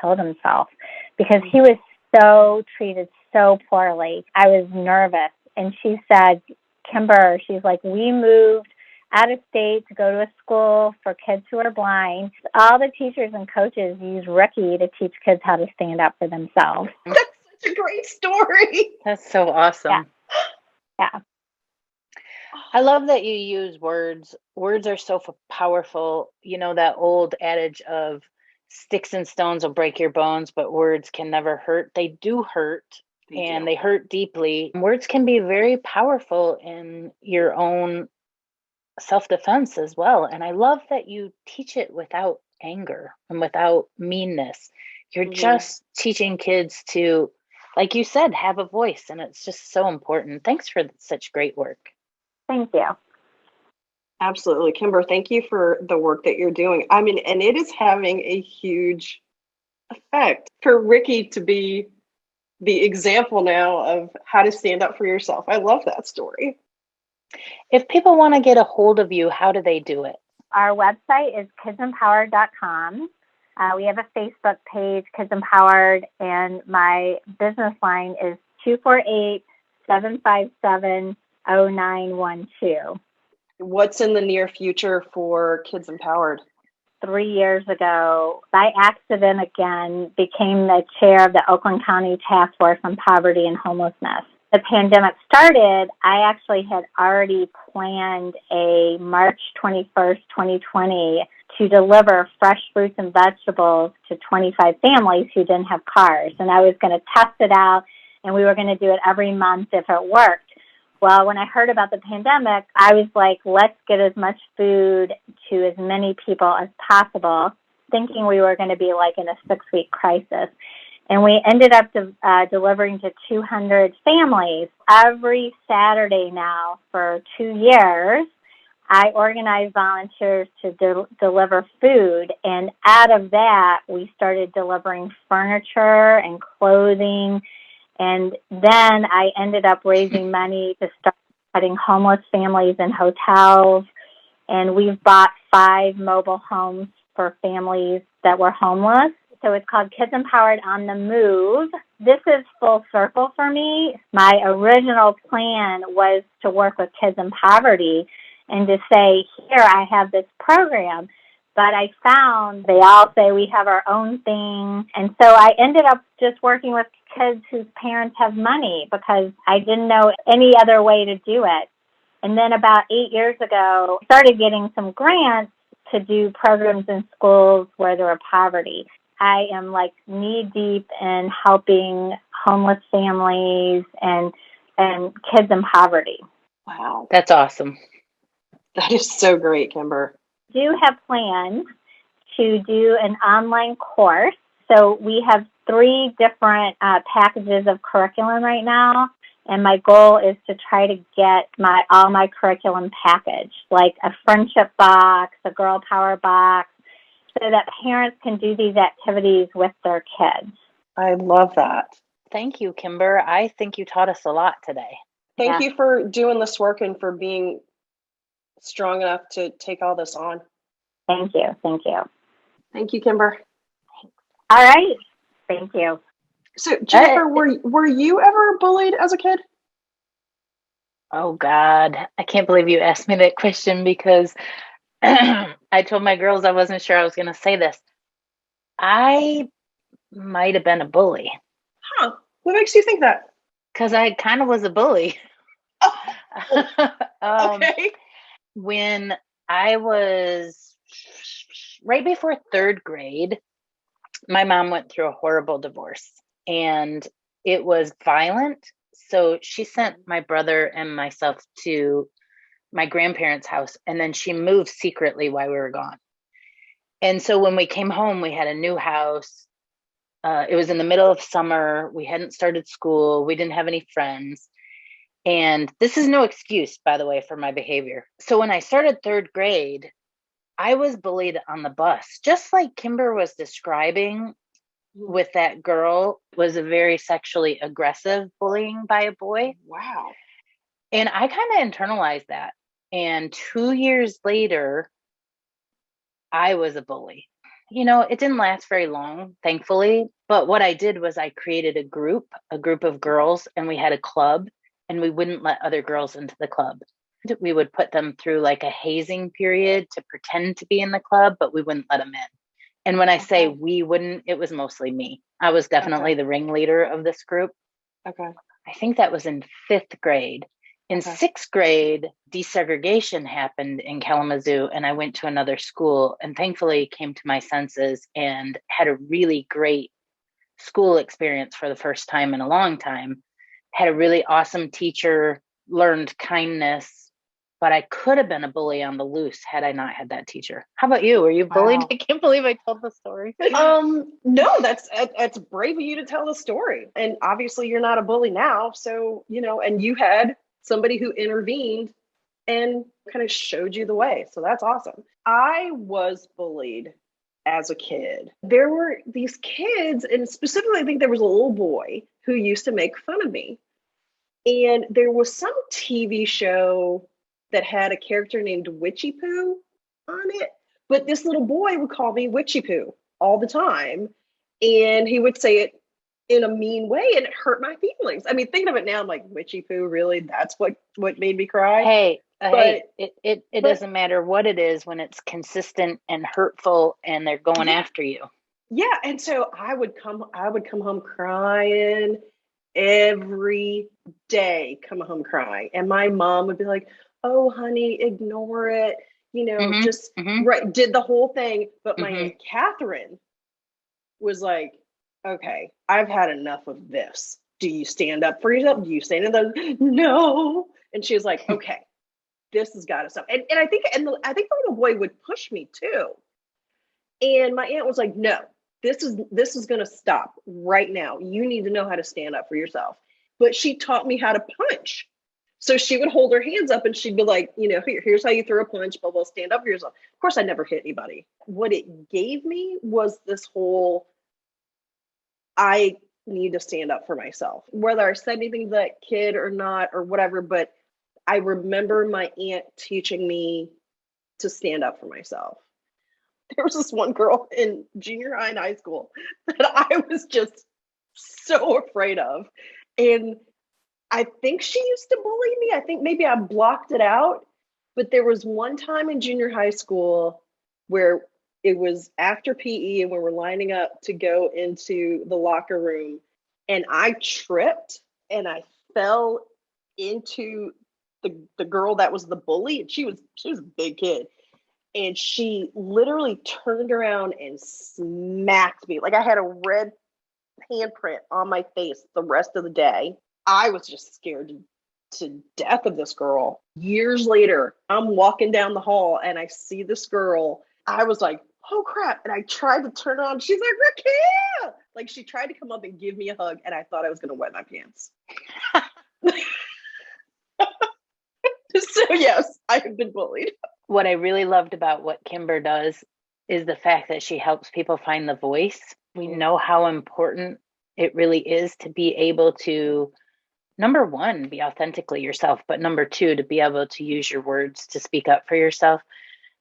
killed himself? Because he was so treated so poorly. I was nervous. And she said, Kimber, she's like, we moved out of state to go to a school for kids who are blind. All the teachers and coaches use Ricky to teach kids how to stand up for themselves. That's such a great story. That's so awesome. Yeah. I love that you use words. Words are so powerful. You know, that old adage of sticks and stones will break your bones, but words can never hurt. They do hurt, and they hurt deeply. Words can be very powerful in your own self-defense as well. And I love that you teach it without anger and without meanness. You're just teaching kids to, like you said, have a voice. And it's just so important. Thanks for such great work. Thank you. Absolutely. Kimber, thank you for the work that you're doing. I mean, and it is having a huge effect for Ricky to be the example now of how to stand up for yourself. I love that story. If people want to get a hold of you, how do they do it? Our website is kidsempowered.com. We have a Facebook page, Kids Empowered, and my business line is 248-757-0912. What's in the near future for Kids Empowered? 3 years ago, by accident again, became the chair of the Oakland County Task Force on Poverty and Homelessness. The pandemic started, I actually had already planned a March 21st, 2020 to deliver fresh fruits and vegetables to 25 families who didn't have cars. And I was going to test it out, and we were going to do it every month if it worked. Well, when I heard about the pandemic, I was like, let's get as much food to as many people as possible, thinking we were going to be like in a 6-week crisis. And we ended up delivering to 200 families. Every Saturday now for 2 years, I organize volunteers to deliver food. And out of that, we started delivering furniture and clothing. And then I ended up raising money to start putting homeless families in hotels. And we've bought 5 mobile homes for families that were homeless. So it's called Kids Empowered on the Move. This is full circle for me. My original plan was to work with kids in poverty and to say, here, I have this program. But I found they all say we have our own thing. And so I ended up just working with kids whose parents have money because I didn't know any other way to do it. And then about 8 years ago, I started getting some grants to do programs in schools where there were poverty. I am like knee deep in helping homeless families and kids in poverty. Wow. That's awesome. That is so great, Kimber. Do have plans to do an online course. So we have 3 different packages of curriculum right now. And my goal is to try to get all my curriculum packaged, like a friendship box, a girl power box, so that parents can do these activities with their kids. I love that. Thank you, Kimber. I think you taught us a lot today. Thank you for doing this work and for being strong enough to take all this on. Thank you. Thank you. Thank you, Kimber. All right. Thank you. So, Jennifer, were you ever bullied as a kid? Oh, God. I can't believe you asked me that question because I told my girls I wasn't sure I was going to say this. I might have been a bully. Huh. What makes you think that? Because I kind of was a bully. Okay. When I was right before third grade, my mom went through a horrible divorce and it was violent. So she sent my brother and myself to my grandparents' house, and then she moved secretly while we were gone. And so when we came home, we had a new house. It was in the middle of summer. We hadn't started school. We didn't have any friends. And this is no excuse, by the way, for my behavior. So when I started third grade, I was bullied on the bus, just like Kimber was describing with that girl, was a very sexually aggressive bullying by a boy. Wow. And I kind of internalized that. And 2 years later, I was a bully. You know, it didn't last very long, thankfully. But what I did was I created a group of girls, and we had a club, and we wouldn't let other girls into the club. We would put them through like a hazing period to pretend to be in the club, but we wouldn't let them in. And when I say we wouldn't, it was mostly me. I was definitely the ringleader of this group. Okay. I think that was in 5th grade. In 6th grade, desegregation happened in Kalamazoo, and I went to another school and thankfully came to my senses and had a really great school experience for the first time in a long time. Had a really awesome teacher, learned kindness, but I could have been a bully on the loose had I not had that teacher. How about you? Were you bullied? Wow. I can't believe I told the story. No, that's brave of you to tell the story. And obviously you're not a bully now. So, you know, and you had somebody who intervened and kind of showed you the way. So that's awesome. I was bullied as a kid. There were these kids, and specifically, I think there was a little boy who used to make fun of me. And there was some TV show that had a character named Witchy Poo on it. But this little boy would call me Witchy Poo all the time. And he would say it in a mean way, and it hurt my feelings. I mean, thinking of it now, I'm like, Witchy Poo, really? That's what made me cry? Hey, it doesn't matter what it is when it's consistent and hurtful and they're going after you. Yeah. And so I would come home crying every day, come home crying. And my mom would be like, oh, honey, ignore it. You know, did the whole thing. But my Aunt Catherine was like, okay, I've had enough of this. Do you stand up for yourself? Do you stand in the no? And she was like, okay, this has got to stop. And I think the little boy would push me too. And my aunt was like, no, this is going to stop right now. You need to know how to stand up for yourself. But she taught me how to punch. So she would hold her hands up and she'd be like, you know, here's how you throw a punch, but we'll stand up for yourself. Of course, I never hit anybody. What it gave me was this whole, I need to stand up for myself, whether I said anything to that kid or not or whatever. But I remember my aunt teaching me to stand up for myself. There was this one girl in junior high and high school that I was just so afraid of. And I think she used to bully me. I think maybe I blocked it out. But there was one time in junior high school where it was after PE and we were lining up to go into the locker room. And I tripped and I fell into the girl that was the bully. And she was a big kid. And she literally turned around and smacked me. Like I had a red handprint on my face the rest of the day. I was just scared to death of this girl. Years later, I'm walking down the hall and I see this girl. I was like, oh crap. And I tried to turn on. She's like, Raquel! Like she tried to come up and give me a hug. And I thought I was going to wet my pants. So yes, I have been bullied. What I really loved about what Kimber does is the fact that she helps people find the voice. We know how important it really is to be able to, number one, be authentically yourself, but number two, to be able to use your words to speak up for yourself.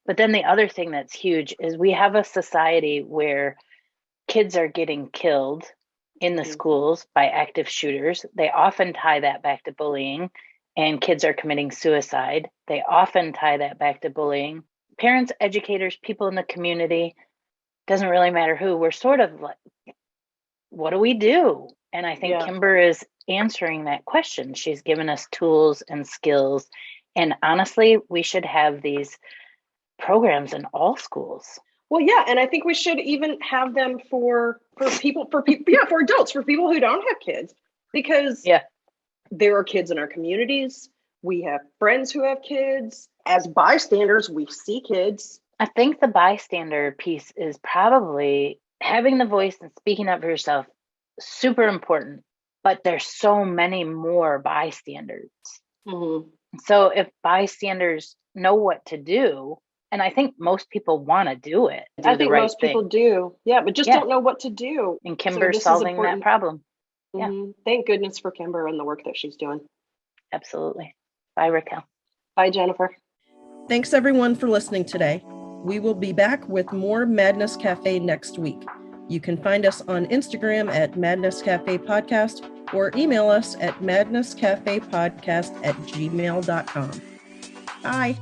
But then the other thing that's huge is we have a society where kids are getting killed in the schools by active shooters. They often tie that back to bullying, and kids are committing suicide. They often tie that back to bullying. Parents, educators, people in the community, doesn't really matter who, we're sort of like, what do we do? And I think Kimber is answering that question. She's given us tools and skills. And honestly, we should have these programs in all schools. Well, yeah, and I think we should even have them for adults, for people who don't have kids, because there are kids in our communities. We have friends who have kids. As bystanders, we see kids. I think the bystander piece is probably having the voice and speaking up for yourself, super important, but there's so many more bystanders. Mm-hmm. So if bystanders know what to do, and I think most people want to do it. I think most people do. Yeah, but just don't know what to do. And Kimber's solving that problem. Mm-hmm. Thank goodness for Kimber and the work that she's doing. Absolutely. Bye, Raquel. Bye, Jennifer. Thanks, everyone, for listening today. We will be back with more Madness Cafe next week. You can find us on Instagram at Madness Cafe Podcast or email us at madnesscafepodcast@gmail.com. Bye.